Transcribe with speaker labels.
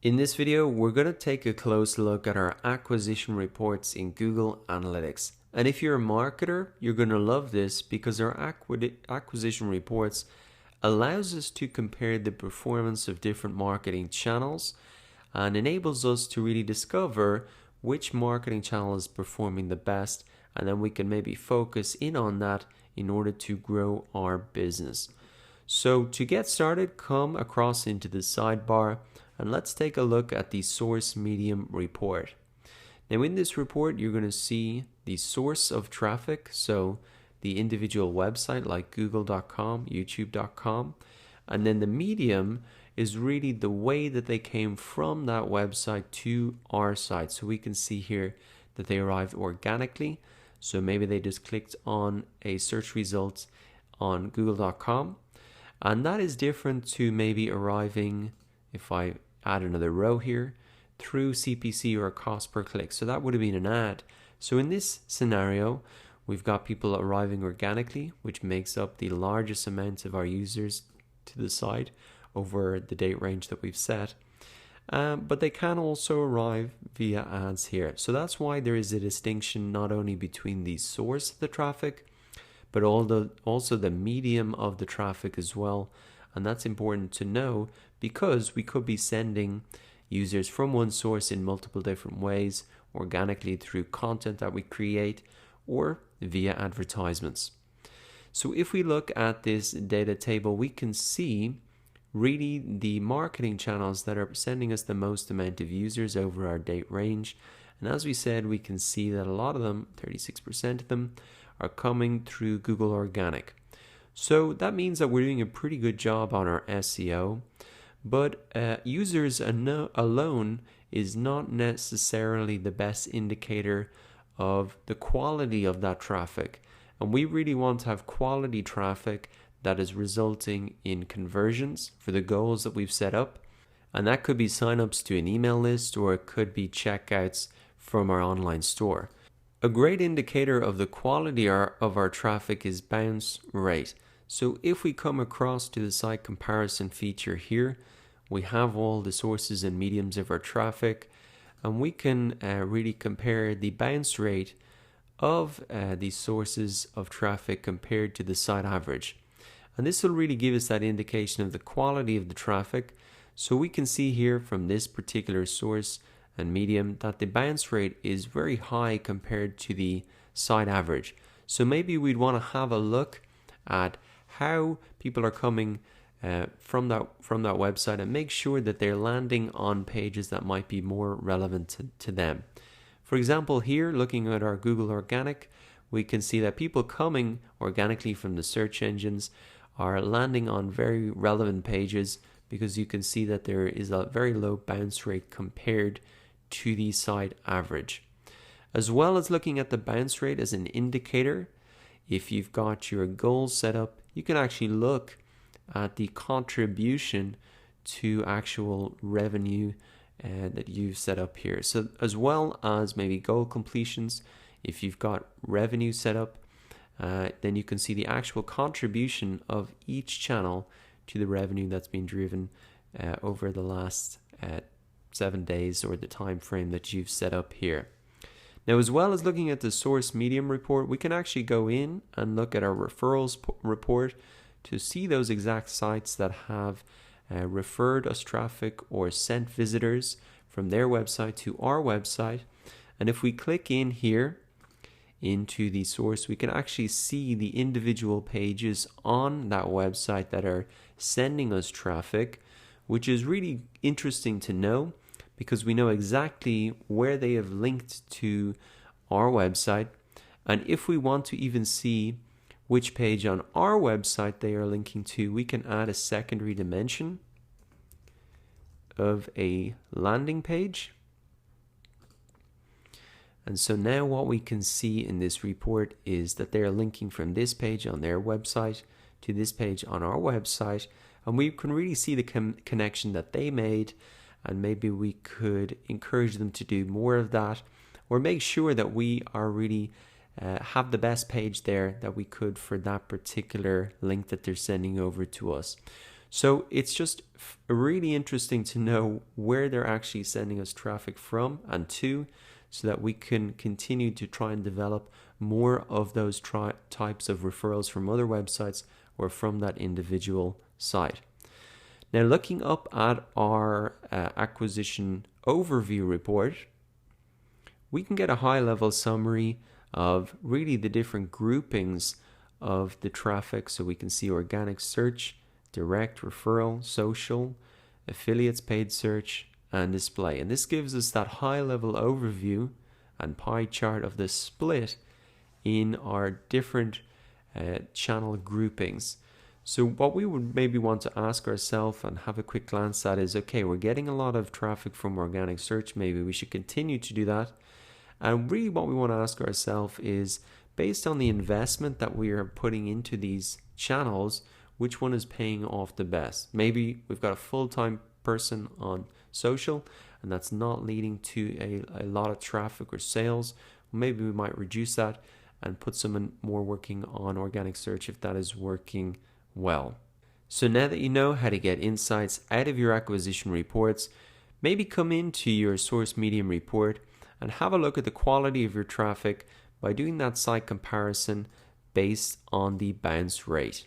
Speaker 1: In this video, we're going to take a close look at our acquisition reports in Google Analytics. And if you're a marketer, you're going to love this because our acquisition reports allows us to compare the performance of different marketing channels and enables us to really discover which marketing channel is performing the best, and then we can maybe focus in on that in order to grow our business. So to get started, come across into the sidebar and let's take a look at the source medium report. Now in this report, you're going to see the source of traffic, so the individual website like google.com, youtube.com, and then the medium is really the way that they came from that website to our site. So we can see here that they arrived organically. So maybe they just clicked on a search result on google.com, and that is different to maybe arriving, if I add another row here, through CPC or cost per click. So that would have been an ad. So in this scenario, we've got people arriving organically, which makes up the largest amount of our users to the site over the date range that we've set. But they can also arrive via ads here. So that's why there is a distinction not only between the source of the traffic, but also the medium of the traffic as well. And that's important to know because we could be sending users from one source in multiple different ways, organically through content that we create or via advertisements. So if we look at this data table, we can see really the marketing channels that are sending us the most amount of users over our date range. And as we said, we can see that a lot of them, 36% of them, are coming through Google Organic. So that means that we're doing a pretty good job on our SEO, but users alone is not necessarily the best indicator of the quality of that traffic. And we really want to have quality traffic that is resulting in conversions for the goals that we've set up. And that could be signups to an email list, or it could be checkouts from our online store. A great indicator of the quality of our traffic is bounce rate. So if we come across to the site comparison feature here, we have all the sources and mediums of our traffic, and we can really compare the bounce rate of these sources of traffic compared to the site average. And this will really give us that indication of the quality of the traffic. So we can see here from this particular source and medium that the bounce rate is very high compared to the site average. So maybe we'd want to have a look at how people are coming from that website and make sure that they're landing on pages that might be more relevant to them. For example, here looking at our Google Organic, we can see that people coming organically from the search engines are landing on very relevant pages, because you can see that there is a very low bounce rate compared to the site average. As well as looking at the bounce rate as an indicator, if you've got your goals set up, you can actually look at the contribution to actual revenue that you've set up here. So as well as maybe goal completions, if you've got revenue set up, then you can see the actual contribution of each channel to the revenue that's been driven over the last 7 days, or the time frame that you've set up here. Now, as well as looking at the source medium report, we can actually go in and look at our referrals report to see those exact sites that have referred us traffic or sent visitors from their website to our website. And if we click in here into the source, we can actually see the individual pages on that website that are sending us traffic, which is really interesting to know, because we know exactly where they have linked to our website. And if we want to even see which page on our website they are linking to, we can add a secondary dimension of a landing page. And so now what we can see in this report is that they are linking from this page on their website to this page on our website. And we can really see the connection that they made, and maybe we could encourage them to do more of that, or make sure that we are really have the best page there that we could for that particular link that they're sending over to us. So it's just really interesting to know where they're actually sending us traffic from and to, so that we can continue to try and develop more of those types of referrals from other websites or from that individual site. Now, looking up at our acquisition overview report, we can get a high-level summary of really the different groupings of the traffic. So we can see organic search, direct, referral, social, affiliates, paid search, and display. And this gives us that high-level overview and pie chart of the split in our different channel groupings. So what we would maybe want to ask ourselves and have a quick glance at is, okay, we're getting a lot of traffic from organic search. Maybe we should continue to do that. And really what we want to ask ourselves is, based on the investment that we are putting into these channels, which one is paying off the best? Maybe we've got a full-time person on social and that's not leading to a lot of traffic or sales. Maybe we might reduce that and put someone more working on organic search if that is working well. So now that you know how to get insights out of your acquisition reports, maybe come into your source medium report and have a look at the quality of your traffic by doing that site comparison based on the bounce rate.